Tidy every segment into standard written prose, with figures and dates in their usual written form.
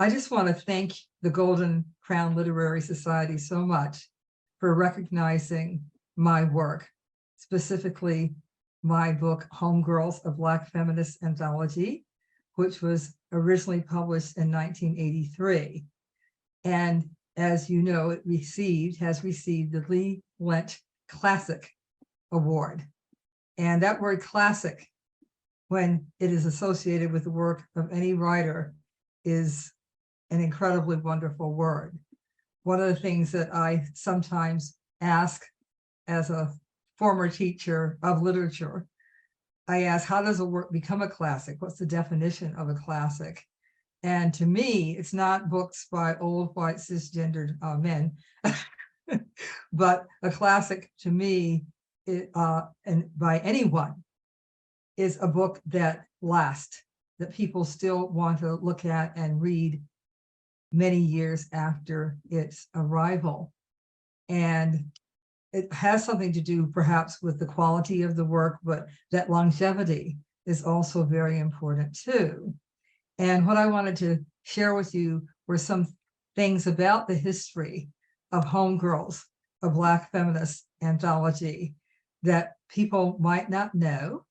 I just want to thank the Golden Crown Literary Society so much for recognizing my work, specifically my book, Homegirls, a Black Feminist Anthology, which was originally published in 1983. And as you know, it has received the Lee Lynch Classic Award. And that word classic, when it is associated with the work of any writer, is an incredibly wonderful word. One of the things that I sometimes ask as a former teacher of literature, I ask, how does a work become a classic? What's the definition of a classic? And to me, it's not books by old white cisgendered men, but a classic to me, and by anyone, is a book that lasts, that people still want to look at and read many years after its arrival. And it has something to do perhaps with the quality of the work, but that longevity is also very important too. And what I wanted to share with you were some things about the history of Homegirls, a Black feminist anthology that people might not know.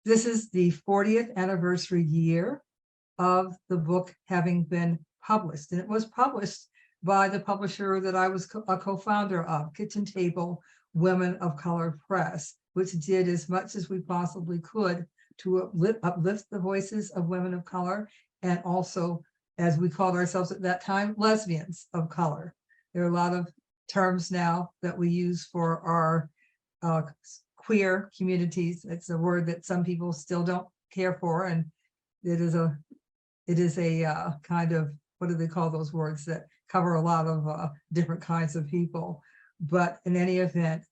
This is the 40th anniversary year of the book having been published. And it was published by the publisher that I was a co-founder of, Kitchen Table Women of Color Press, which did as much as we possibly could to uplift the voices of women of color, and also, as we called ourselves at that time, lesbians of color. There are a lot of terms now that we use for our queer communities. It's a word that some people still don't care for, and it is a kind of, what do they call those words that cover a lot of different kinds of people. But in any event,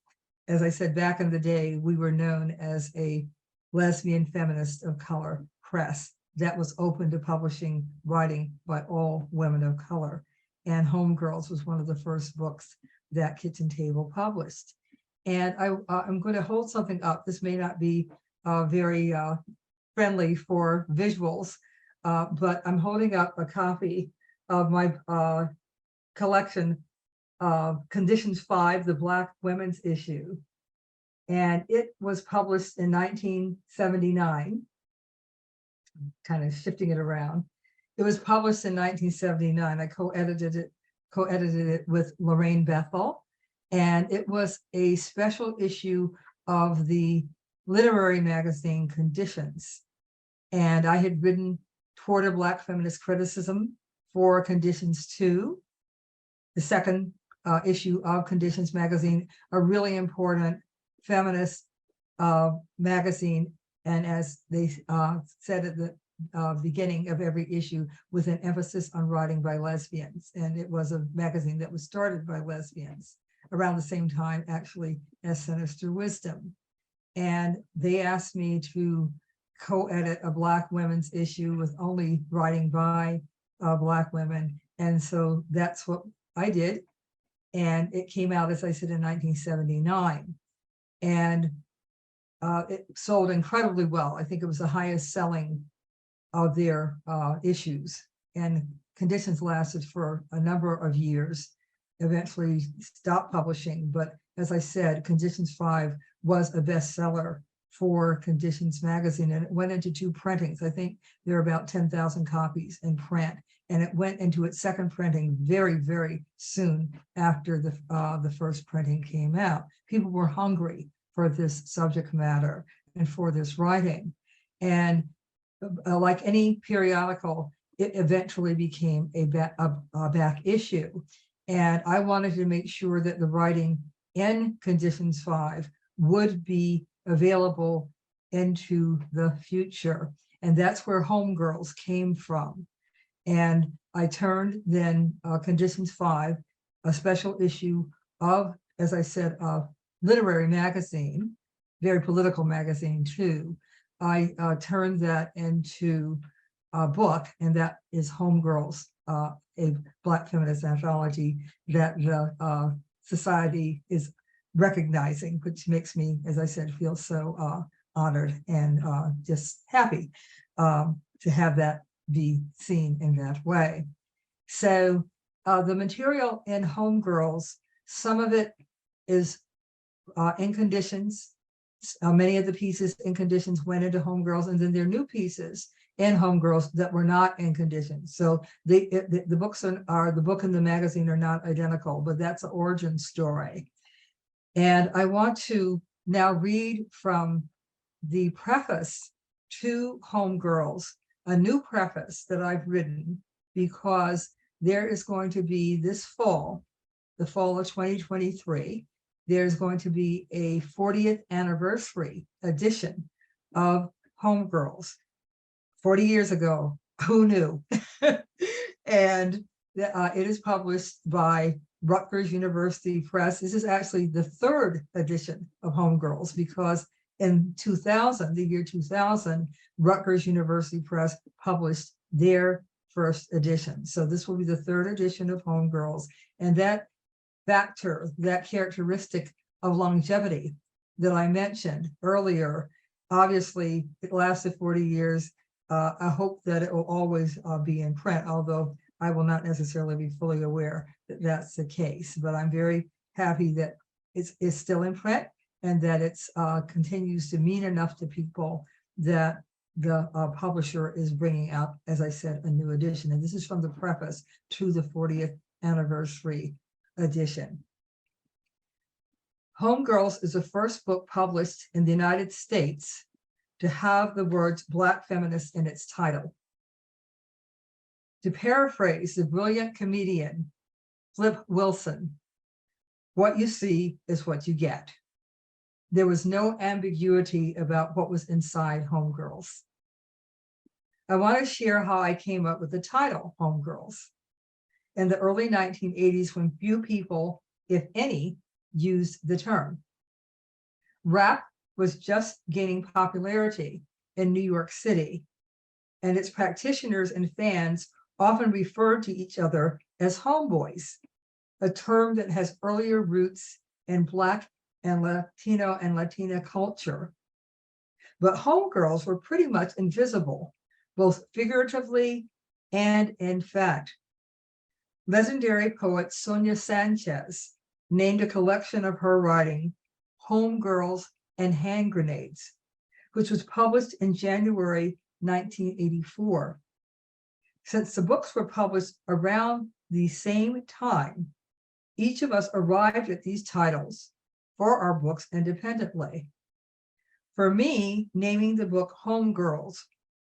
as I said, back in the day, we were known as a lesbian feminist of color press that was open to publishing writing by all women of color. And Homegirls was one of the first books that Kitchen Table published. And I'm going to hold something up. This may not be very friendly for visuals, but I'm holding up a copy of my collection of Conditions 5, the Black Women's Issue. And it was published in 1979, kind of shifting it around. It was published in 1979. I co-edited it with Lorraine Bethel. And it was a special issue of the literary magazine Conditions. And I had written toward a Black feminist criticism for Conditions 2, the second issue of Conditions magazine, a really important feminist magazine. And as they said at the beginning of every issue, with an emphasis on writing by lesbians. And it was a magazine that was started by lesbians around the same time, actually, as Sinister Wisdom. And they asked me to co-edit a Black women's issue with only writing by Black women. And so that's what I did. And it came out, as I said, in 1979. And it sold incredibly well. I think it was the highest selling of their issues. And Conditions lasted for a number of years, eventually stopped publishing. But as I said, Conditions 5 was a bestseller for Conditions magazine, and it went into 2 printings. I think there are about 10,000 copies in print, and it went into its second printing very, very soon after the first printing came out. People were hungry for this subject matter and for this writing. And like any periodical, it eventually became a back issue. And I wanted to make sure that the writing in Conditions 5 would be available into the future. And that's where Homegirls came from. And I turned then Conditions 5, a special issue of, as I said, of literary magazine, very political magazine too. I turned that into a book, and that is Homegirls, a Black feminist anthology that the society is recognizing, which makes me, as I said, feel so honored and just happy to have that be seen in that way. So the material in Homegirls, some of it is in conditions. Many of the pieces in conditions went into Homegirls, and then there are new pieces in Homegirls that were not in conditions. So the books are the book and the magazine are not identical, but that's an origin story. And I want to now read from the preface to Homegirls, a new preface that I've written, because there is going to be this fall, the fall of 2023, there's going to be a 40th anniversary edition of Homegirls. 40 years ago, who knew? And it is published by Rutgers University Press. This is actually the third edition of Homegirls, because in 2000, the year 2000, Rutgers University Press published their first edition. So this will be the third edition of Homegirls. And that factor, that characteristic of longevity that I mentioned earlier, obviously it lasted 40 years. I hope that it will always be in print, although I will not necessarily be fully aware that that's the case. But I'm very happy that it's still in print, and that it's continues to mean enough to people that the publisher is bringing out, as I said, a new edition. And this is from the preface to the 40th anniversary edition. Homegirls is the first book published in the United States to have the words Black feminist in its title. To paraphrase the brilliant comedian Flip Wilson, what you see is what you get. There was no ambiguity about what was inside Homegirls. I want to share how I came up with the title Homegirls. In the early 1980s, when few people, if any, used the term. Rap was just gaining popularity in New York City, and its practitioners and fans often referred to each other as homeboys, a term that has earlier roots in Black and Latino and Latina culture. But homegirls were pretty much invisible, both figuratively and in fact. Legendary poet Sonia Sanchez named a collection of her writing Homegirls and Hand Grenades, which was published in January 1984. Since the books were published around the same time, each of us arrived at these titles for our books independently. For me, naming the book Homegirls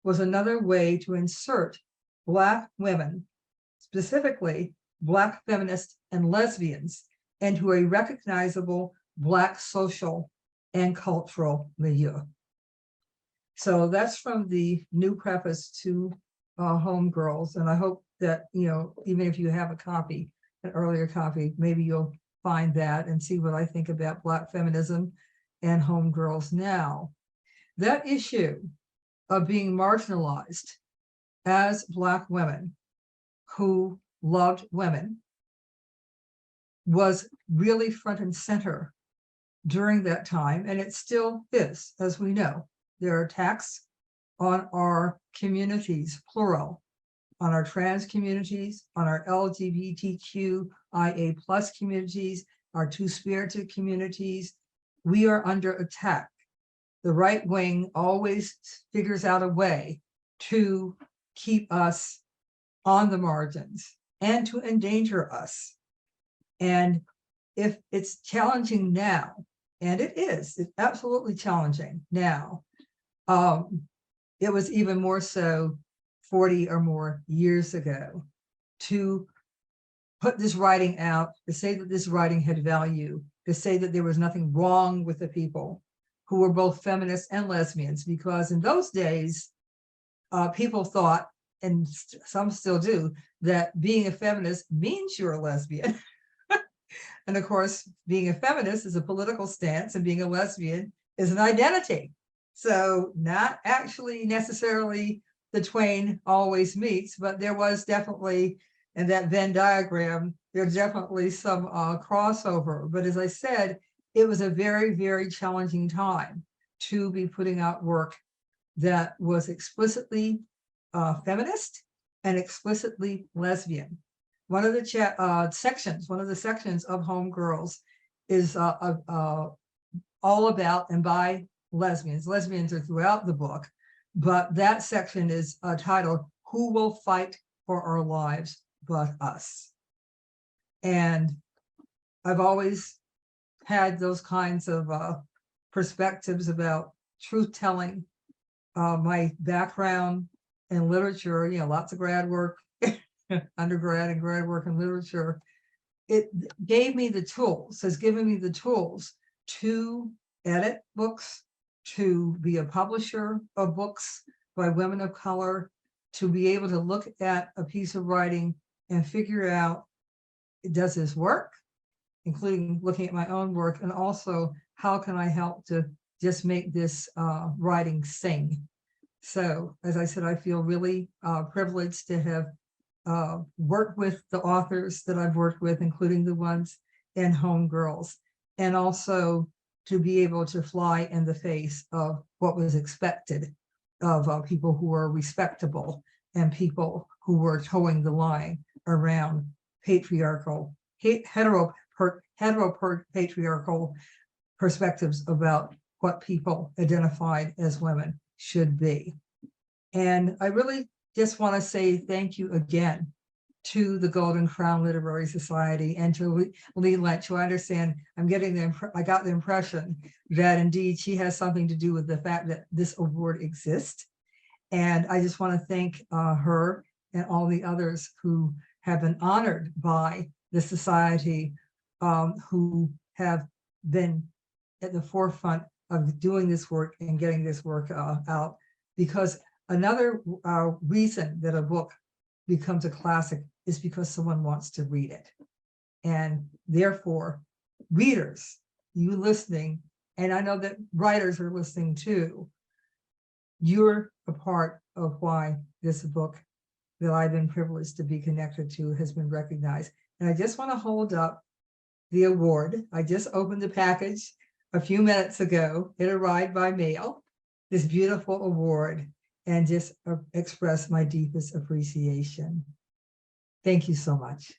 was another way to insert Black women, specifically Black feminists and lesbians, into a recognizable Black social and cultural milieu. So that's from the new preface to Homegirls, and I hope that, even if you have a copy, an earlier copy, maybe you'll find that and see what I think about Black feminism and Homegirls now. That issue of being marginalized as Black women who loved women was really front and center during that time, and it still is, as we know. There are attacks on our communities, plural, on our trans communities, on our LGBTQIA+ communities, our two-spirited communities. We are under attack. The right wing always figures out a way to keep us on the margins and to endanger us. And if it's challenging now, and it is, it's absolutely challenging now, it was even more so 40 or more years ago, to put this writing out, to say that this writing had value, to say that there was nothing wrong with the people who were both feminists and lesbians, because in those days, people thought, and some still do, that being a feminist means you're a lesbian. And of course, being a feminist is a political stance, and being a lesbian is an identity. So not actually necessarily the twain always meets, but there was definitely, in that Venn diagram, there's definitely some crossover. But as I said, it was a very, very challenging time to be putting out work that was explicitly feminist and explicitly lesbian. one of the sections of Homegirls is all about and by lesbians. Lesbians are throughout the book, but that section is titled, "Who Will Fight for Our Lives But Us?" And I've always had those kinds of perspectives about truth-telling. My background in literature, lots of grad work, undergrad and grad work in literature, it gave me the tools, has given me the tools to edit books, to be a publisher of books by women of color, to be able to look at a piece of writing and figure out, does this work? Including looking at my own work, and also how can I help to just make this writing sing. So as I said, I feel really privileged to have worked with the authors that I've worked with, including the ones in Homegirls, and also to be able to fly in the face of what was expected of people who were respectable and people who were towing the line around patriarchal, heteropatriarchal perspectives about what people identified as women should be. And I really just want to say thank you again to the Golden Crown Literary Society and to Lee Lynch, who I understand I got the impression that indeed she has something to do with the fact that this award exists. And I just want to thank her and all the others who have been honored by the society, who have been at the forefront of doing this work and getting this work out. Because another reason that a book becomes a classic is because someone wants to read it. And therefore, readers, you listening, and I know that writers are listening too, you're a part of why this book that I've been privileged to be connected to has been recognized. And I just want to hold up the award. I just opened the package a few minutes ago. It arrived by mail, this beautiful award, and just express my deepest appreciation. Thank you so much.